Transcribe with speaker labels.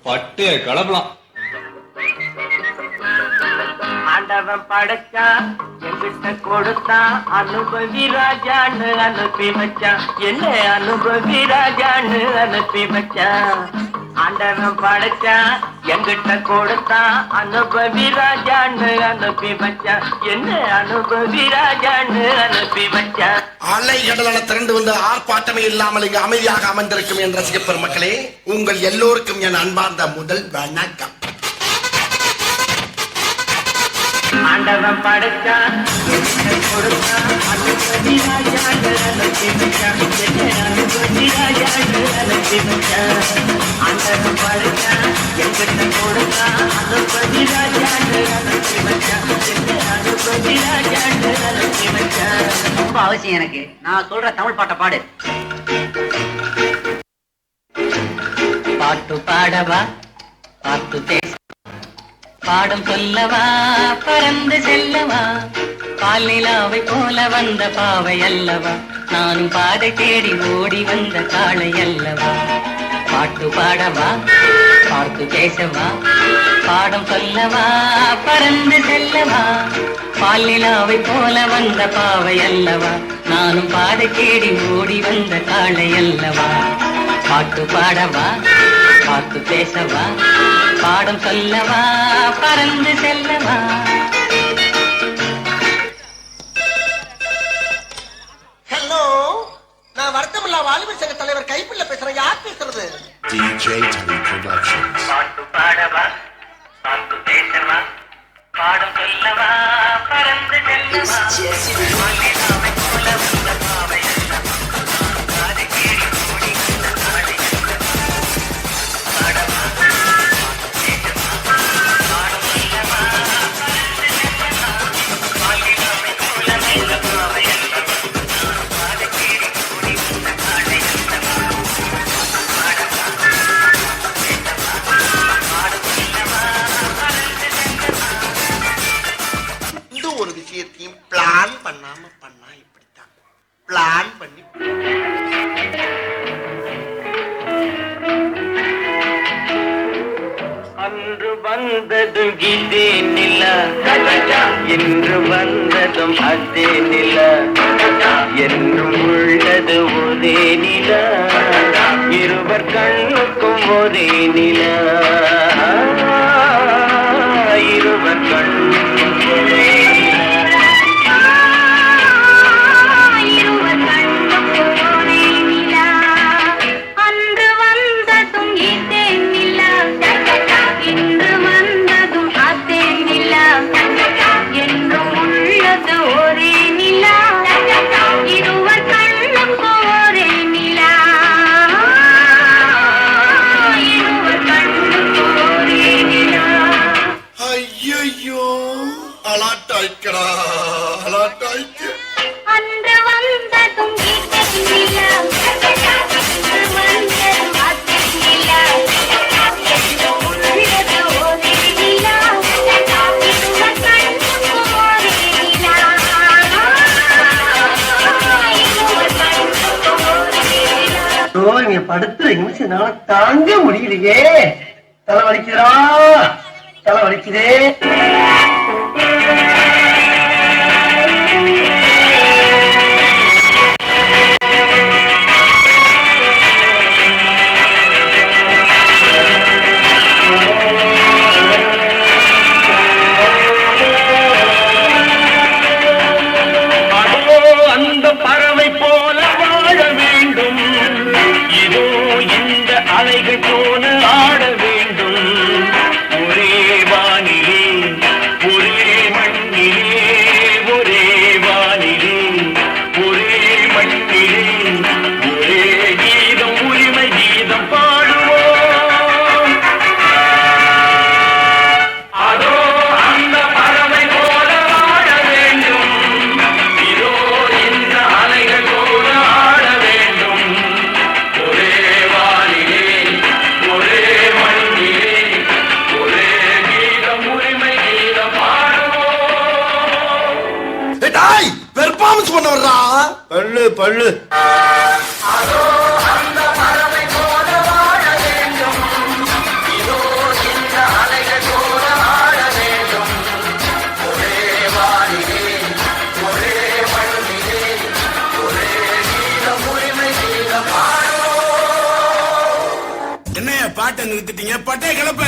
Speaker 1: பட்டு கலப்பலாம்.
Speaker 2: ஆண்டவன் படைச்சான் என்கிட்ட கொடுத்தான் அனுபவி ராஜான்னு அனுப்பி வச்சான். என்ன அனுபவி ராஜான்னு அனுப்பி வச்சான். ஆண்டவன் படைச்சான் என்கிட்ட கொடுத்தான் அனுபவி ராஜான்னு அனுப்பி வச்சான். என்ன அனுபவி ராஜான்னு அனுப்பி வச்சான்.
Speaker 3: அலை கடலான திரண்டு வந்து ஆர்ப்பாட்டமே இல்லாமல் இங்கு அமைதியாக அமர்ந்திருக்கும் என் ரசிக பெருமக்களே, உங்கள் எல்லோருக்கும் என் அன்பார்ந்த முதல் வணக்கம்.
Speaker 2: ஆண்டவன் படைச்சான் கொடுத்தான் அனுபவி ராஜான்னு அனுப்பி வச்சான். என்ன அனுபவி ராஜான்னு அனுப்பி வச்சான். ஆண்டவன் படைச்சான் என்கிட்ட கொடுத்தான் அனுபவி ராஜான்னு அனுப்பி வச்சான். என்ன அனுபவி ராஜான்னு அனுப்பி வச்சான்.
Speaker 4: ரொம்ப அவசியம் எனக்கு. நான் சொல்ற தமிழ் பாட்டை பாடு. பாட்டு பாடவா, பாட்டு பேச, பாடம் சொல்லவா, பறந்து செல்லவா, பாலிலாவை போல வந்த பாவை அல்லவா, நானும் பாதை தேடி ஓடி வந்த காளை அல்லவா. பாட்டு பாடவா, பாட்டு பேசவா, பாடம் சொல்லவா, பறந்து செல்லவா, பாலிலாவை போல வந்த பாவை அல்லவா, நானும் பாதை தேடி ஓடி வந்த காளை அல்லவா. பாட்டு பாடவா, பாட்டு பேசவா, பாடம் சொல்லவா, பறந்து செல்லவா.
Speaker 3: ஹலோ, நான் வருத்தமில்லா வாலிபர் சங்க தலைவர் கைப்பிள்ள பேசுறேன். யார் பேசுறது? DJ Tony Productions.
Speaker 2: பாட்டு பாடவா, பாட்டு பேசவா, பாடம் சொல்லவா, பறந்து செல்லவா, பாலிலாவை போல வந்த பாவை அல்லவா, பாதை தேடி ஓடி வந்த காளை அல்லவா. பாடவா,
Speaker 3: ஒரு விஷயத்தையும் பிளான் பண்ணாம பண்ணா இப்படித்தான். பிளான் பண்ணி
Speaker 2: அன்று வந்ததும் இதே நில, என்று வந்ததும் அதே நில, என்றும் உள்ளது ஒரே நில, இருவர் கண்ணுக்கும் ஒரே நில, இருவர் கண்ணுக்கும் ஒரே நில.
Speaker 5: படுத்துற நிமிஷம் தாங்க முடியலையே. தலை வலிக்குதா, தலை வலிக்குதே.
Speaker 2: அந்த பறவை போல வாழ வேண்டும், இதோ இந்த அலைகள் போல ஆட வேண்டும். ஒரே வானிலே, ஒரே மண்ணிலே, ஒரே வானிலே, ஒரே மண்ணிலே, ஒரே கீதம், உரிமை கீதம் பாடுவோம். அதோ அந்த பறவை போல வாழ வேண்டும், இதோ இந்த அலைகள் போல ஆட வேண்டும். ஒரே வானிலே, ஒரே மண்ணிலே, ஒரே கீதம், உரிமை கீதம் பாடுவோம்.
Speaker 3: பெர்ஃபார்மன்ஸ் பண்ண வர்றா.
Speaker 5: பல்லு பல்லு
Speaker 2: அதோ அந்த பறவை போல வாழ வேண்டும், இதோ
Speaker 1: நிறுத்திட்டீங்க பட்டே கிளப்ப